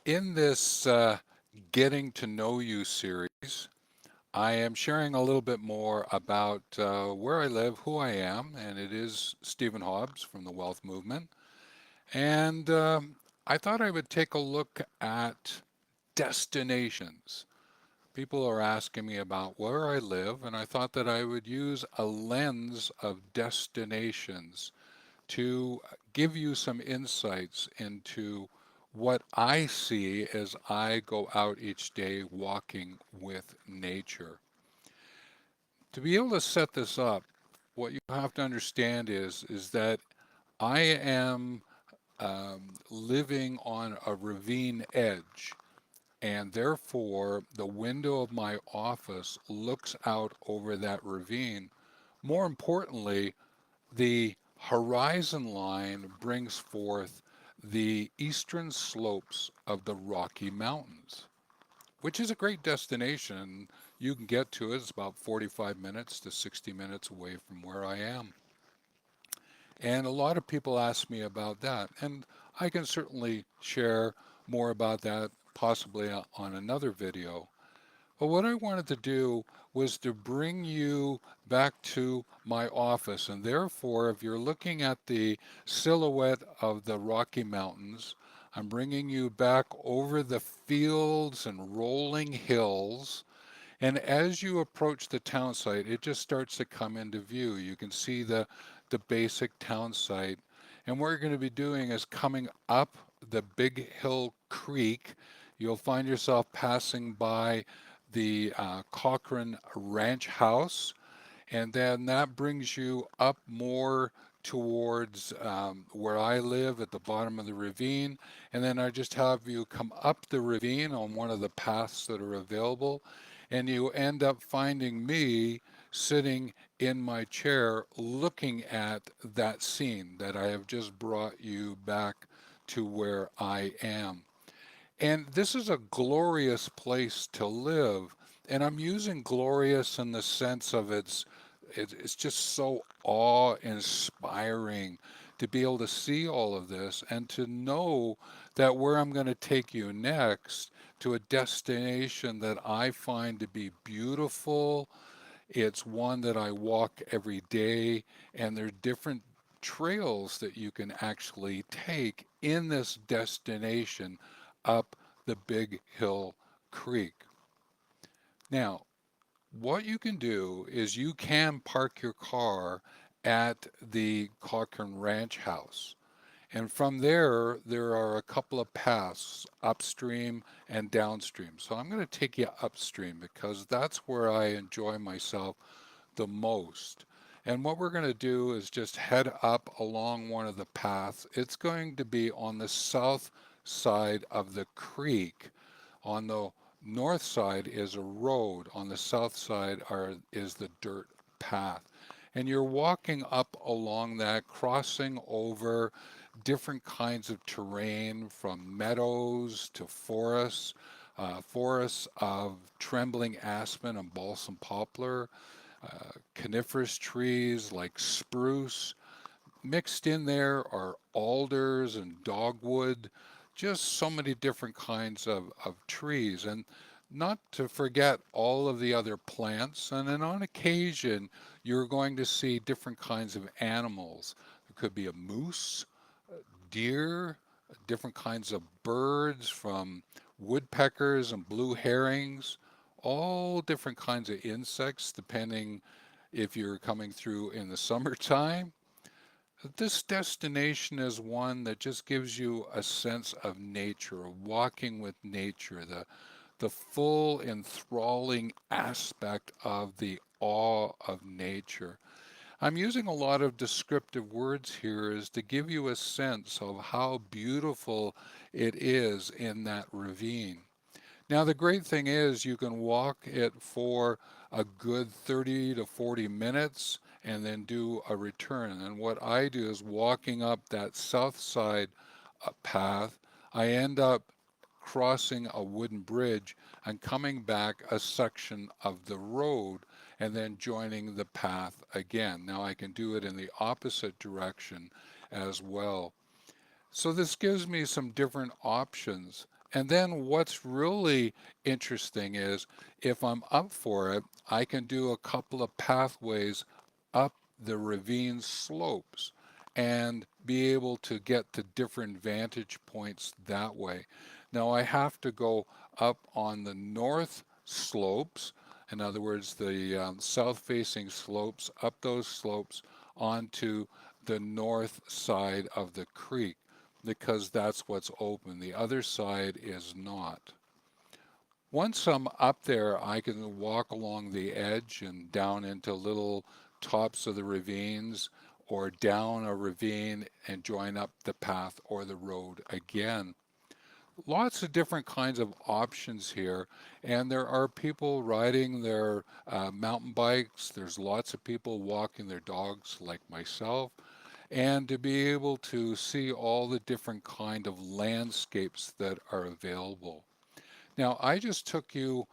In this Getting to Know You series, I am sharing a little bit more about where I live, who I am, and it is Stephen Hobbs from the Wealth Movement. And I thought I would take a look at destinations. People are asking me about where I live, and I thought that I would use a lens of destinations to give you some insights into what I see as I go out each day walking with nature. To be able to set this up, what you have to understand is that I am living on a ravine edge, and therefore the window of my office looks out over that ravine. More importantly, the horizon line brings forth the eastern slopes of the Rocky Mountains, which is a great destination. You can get to it. It's about 45 minutes to 60 minutes away from where I am. And a lot of people ask me about that. And I can certainly share more about that possibly on another video. But what I wanted to do was to bring you back to my office. And therefore, if you're looking at the silhouette of the Rocky Mountains, I'm bringing you back over the fields and rolling hills. And as you approach the town site, it just starts to come into view. You can see the basic town site. And what you're going to be doing is coming up the Big Hill Creek. You'll find yourself passing by the Cochrane Ranch House, and then that brings you up more towards where I live at the bottom of the ravine. And then I just have you come up the ravine on one of the paths that are available, and you end up finding me sitting in my chair looking at that scene that I have just brought you back to where I am. And this is a glorious place to live. And I'm using glorious in the sense of it's just so awe-inspiring to be able to see all of this and to know that where I'm going to take you next to a destination that I find to be beautiful. It's one that I walk every day, and there are different trails that you can actually take in this destination up the Big Hill Creek. Now, what you can do is you can park your car at the Cochrane Ranch House. And from there, there are a couple of paths upstream and downstream. So I'm going to take you upstream because that's where I enjoy myself the most. And what we're going to do is just head up along one of the paths. It's going to be on the south side of the creek. On the north side is a road. On the south side is the dirt path. And you're walking up along that, crossing over different kinds of terrain from meadows to forests, forests of trembling aspen and balsam poplar, coniferous trees like spruce. Mixed in there are alders and dogwood, just so many different kinds of trees. And not to forget all of the other plants. And then on occasion, you're going to see different kinds of animals. There could be a moose, deer, different kinds of birds from woodpeckers and blue herrings, all different kinds of insects depending if you're coming through in the summertime. This destination is one that just gives you a sense of nature, of walking with nature, the full enthralling aspect of the awe of nature. I'm using a lot of descriptive words here is to give you a sense of how beautiful it is in that ravine. Now, the great thing is you can walk it for a good 30 to 40 minutes and then do a return. And what I do is walking up that south side path, I end up crossing a wooden bridge and coming back a section of the road and then joining the path again. Now I can do it in the opposite direction as well. So this gives me some different options. And then what's really interesting is if I'm up for it, I can do a couple of pathways up the ravine slopes and be able to get to different vantage points that way. Now I have to go up on the north slopes, in other words, the south facing slopes, up those slopes onto the north side of the creek because that's what's open. The other side is not. Once I'm up there, I can walk along the edge and down into little tops of the ravines or down a ravine and join up the path or the road again. Lots of different kinds of options here, and there are people riding their mountain bikes. There's lots of people walking their dogs, like myself, and to be able to see all the different kind of landscapes that are available. Now, I just took you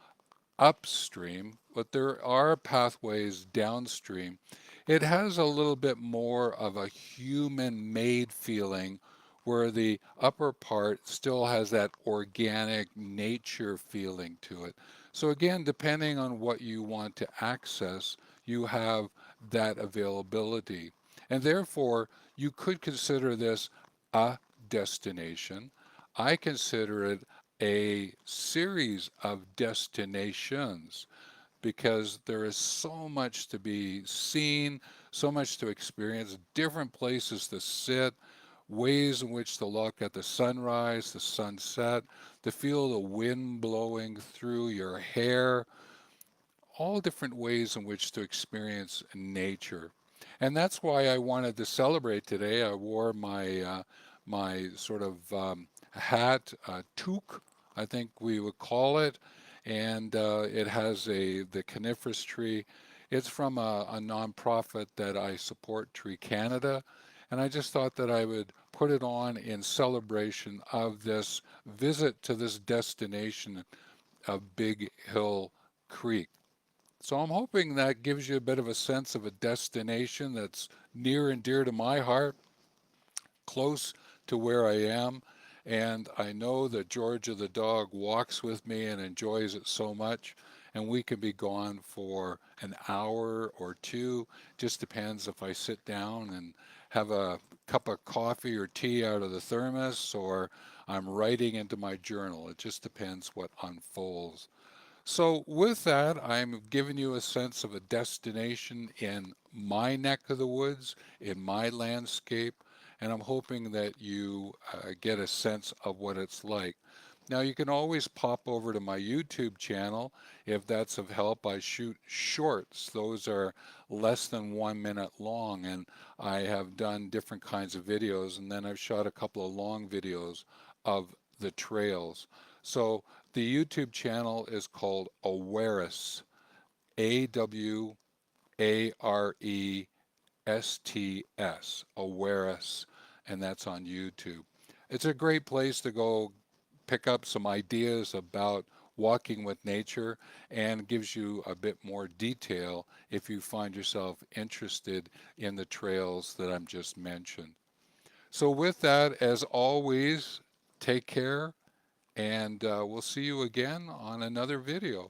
upstream, but there are pathways downstream. It has a little bit more of a human-made feeling where the upper part still has that organic nature feeling to it. So again, depending on what you want to access, you have that availability. And therefore, you could consider this a destination. I consider it a series of destinations because there is so much to be seen, so much to experience, different places to sit, ways in which to look at the sunrise, the sunset, to feel the wind blowing through your hair, all different ways in which to experience nature. And that's why I wanted to celebrate today. I wore my sort of hat, toque, I think we would call it, and it has the coniferous tree. It's from a nonprofit that I support, Tree Canada, and I just thought that I would put it on in celebration of this visit to this destination of Big Hill Creek. So I'm hoping that gives you a bit of a sense of a destination that's near and dear to my heart, close to where I am. And I know that Georgia the dog walks with me and enjoys it so much. And we can be gone for an hour or two. Just depends if I sit down and have a cup of coffee or tea out of the thermos or I'm writing into my journal. It just depends what unfolds. So, with that, I'm giving you a sense of a destination in my neck of the woods, in my landscape, and I'm hoping that you get a sense of what it's like. Now, you can always pop over to my YouTube channel if that's of help. I shoot shorts, those are less than 1 minute long, and I have done different kinds of videos, and then I've shot a couple of long videos of the trails. So, the YouTube channel is called Awareness, Awarests, Awareness, and that's on YouTube. It's a great place to go pick up some ideas about walking with nature and gives you a bit more detail if you find yourself interested in the trails that I'm just mentioned. So with that, as always, take care and we'll see you again on another video.